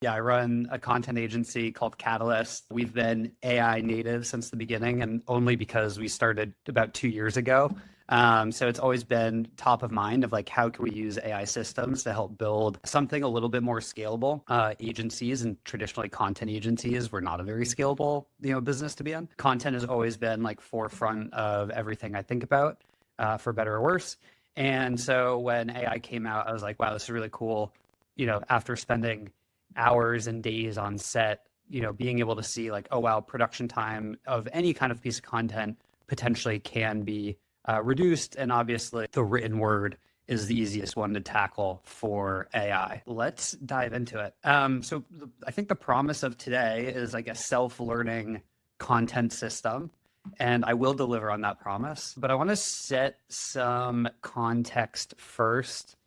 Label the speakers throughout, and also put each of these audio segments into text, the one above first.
Speaker 1: Yeah, I run a content agency called Catalyst. We've been AI native since the beginning, and only because we started about 2 years ago. So it's always been top of mind of like, how can we use AI systems to help build something a little bit more scalable? Agencies and traditionally content agencies were not a very scalable, business to be in. Content has always been like forefront of everything I think about, for better or worse. And so when AI came out, I was like, wow, this is really cool. After spending hours and days on set, being able to see like, oh, wow, production time of any kind of piece of content potentially can be reduced. And obviously the written word is the easiest one to tackle for AI. Let's dive into it. I think the promise of today is like a self-learning content system, and I will deliver on that promise. But I want to set some context first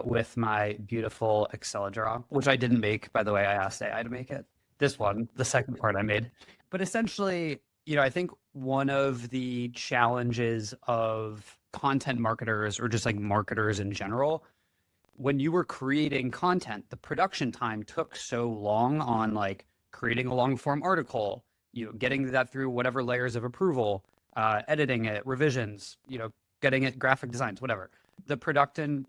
Speaker 1: with my beautiful Excel draw, which I didn't make, by the way. I asked AI to make it. This one, the second part I made. But essentially, I think one of the challenges of content marketers, or just like marketers in general, when you were creating content, the production time took so long on like creating a long form article, getting that through whatever layers of approval, editing it, revisions, getting it graphic designs, whatever. The production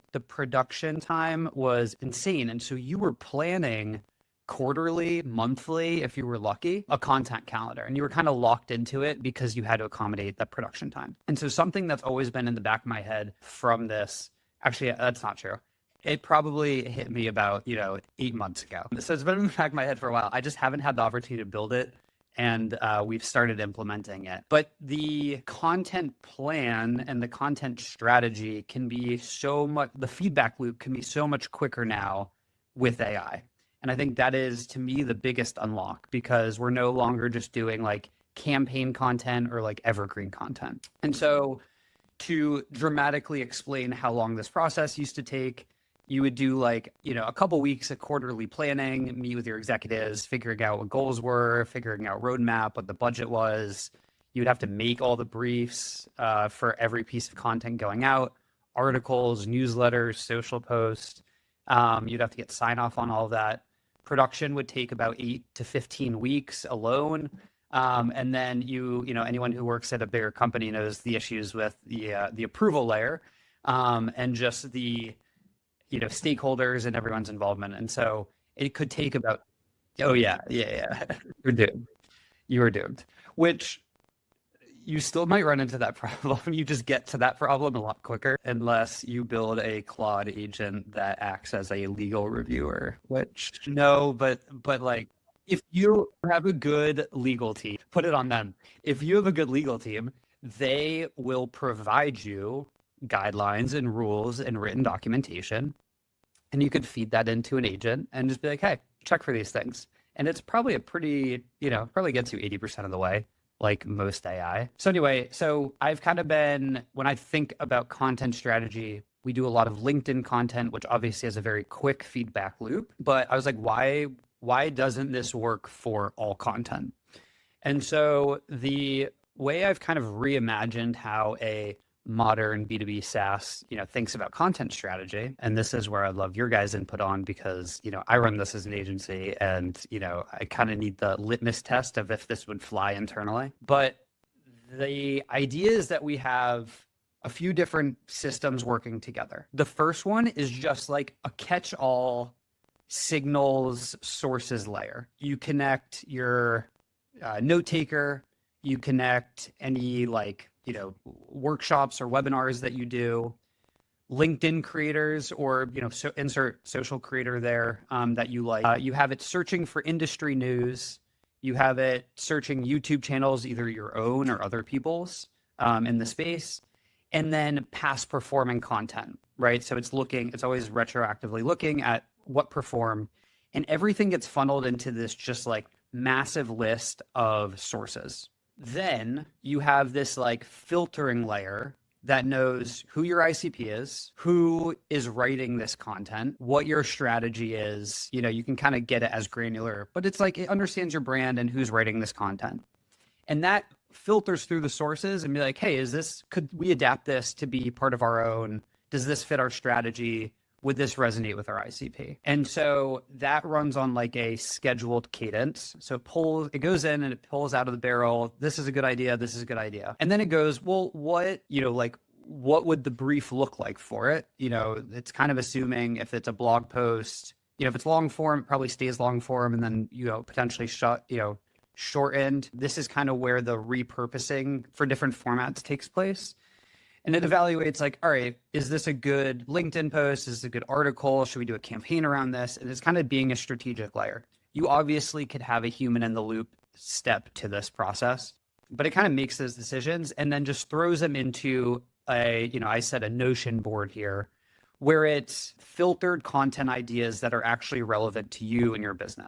Speaker 1: time was insane. And so you were planning quarterly, monthly, if you were lucky, a content calendar, and you were kind of locked into it because you had to accommodate that production time. And so something that's always been in the back of my head from this, actually, that's not true. It probably hit me about, 8 months ago. So it's been in the back of my head for a while. I just haven't had the opportunity to build it. And we've started implementing it. But the content plan and the content strategy can be so much, the feedback loop can be so much quicker now with AI. And I think that is, to me, the biggest unlock, because we're no longer just doing like campaign content or like evergreen content. And so to dramatically explain how long this process used to take, you would do like, a couple weeks of quarterly planning, meet with your executives, figuring out what goals were, figuring out roadmap, what the budget was. You would have to make all the briefs for every piece of content going out, articles, newsletters, social posts. You'd have to get sign off on all of that. Production would take about 8 to 15 weeks alone. And then anyone who works at a bigger company knows the issues with the approval layer, and just the stakeholders and everyone's involvement. And so it could take about, oh yeah. You're doomed. You are doomed, which you still might run into that problem. You just get to that problem a lot quicker unless you build a Claude agent that acts as a legal reviewer, which no, but like, if you have a good legal team, put it on them. If you have a good legal team, they will provide you guidelines and rules and written documentation, and you could feed that into an agent and just be like, hey, check for these things. And it's probably a pretty, probably gets you 80% of the way, like most AI. So anyway, I've kind of been, when I think about content strategy, we do a lot of LinkedIn content, which obviously has a very quick feedback loop. But I was like, why doesn't this work for all content? And so the way I've kind of reimagined how a modern B2B SaaS, thinks about content strategy. And this is where I'd love your guys' input on, because, I run this as an agency, and, I kind of need the litmus test of if this would fly internally. But the idea is that we have a few different systems working together. The first one is just like a catch-all signals sources layer. You connect your note taker, you connect any workshops or webinars that you do, LinkedIn creators, or insert social creator there that you like. You have it searching for industry news. You have it searching YouTube channels, either your own or other people's in the space, and then past performing content, right? So it's always retroactively looking at what performed, and everything gets funneled into this just like massive list of sources. Then you have this like filtering layer that knows who your ICP is, who is writing this content, what your strategy is. You can kind of get it as granular, but it's like it understands your brand and who's writing this content. And that filters through the sources and be like, hey, could we adapt this to be part of our own? Does this fit our strategy? would this resonate with our ICP? And so that runs on like a scheduled cadence. So it goes in and it pulls out of the barrel. This is a good idea. This is a good idea. And then it goes, well, what would the brief look like for it? It's kind of assuming if it's a blog post, if it's long form, it probably stays long form and then, potentially shortened. This is kind of where the repurposing for different formats takes place. And it evaluates like, all right, is this a good LinkedIn post? Is this a good article? Should we do a campaign around this? And it's kind of being a strategic layer. You obviously could have a human in the loop step to this process, but it kind of makes those decisions and then just throws them into I said a Notion board here, where it's filtered content ideas that are actually relevant to you and your business.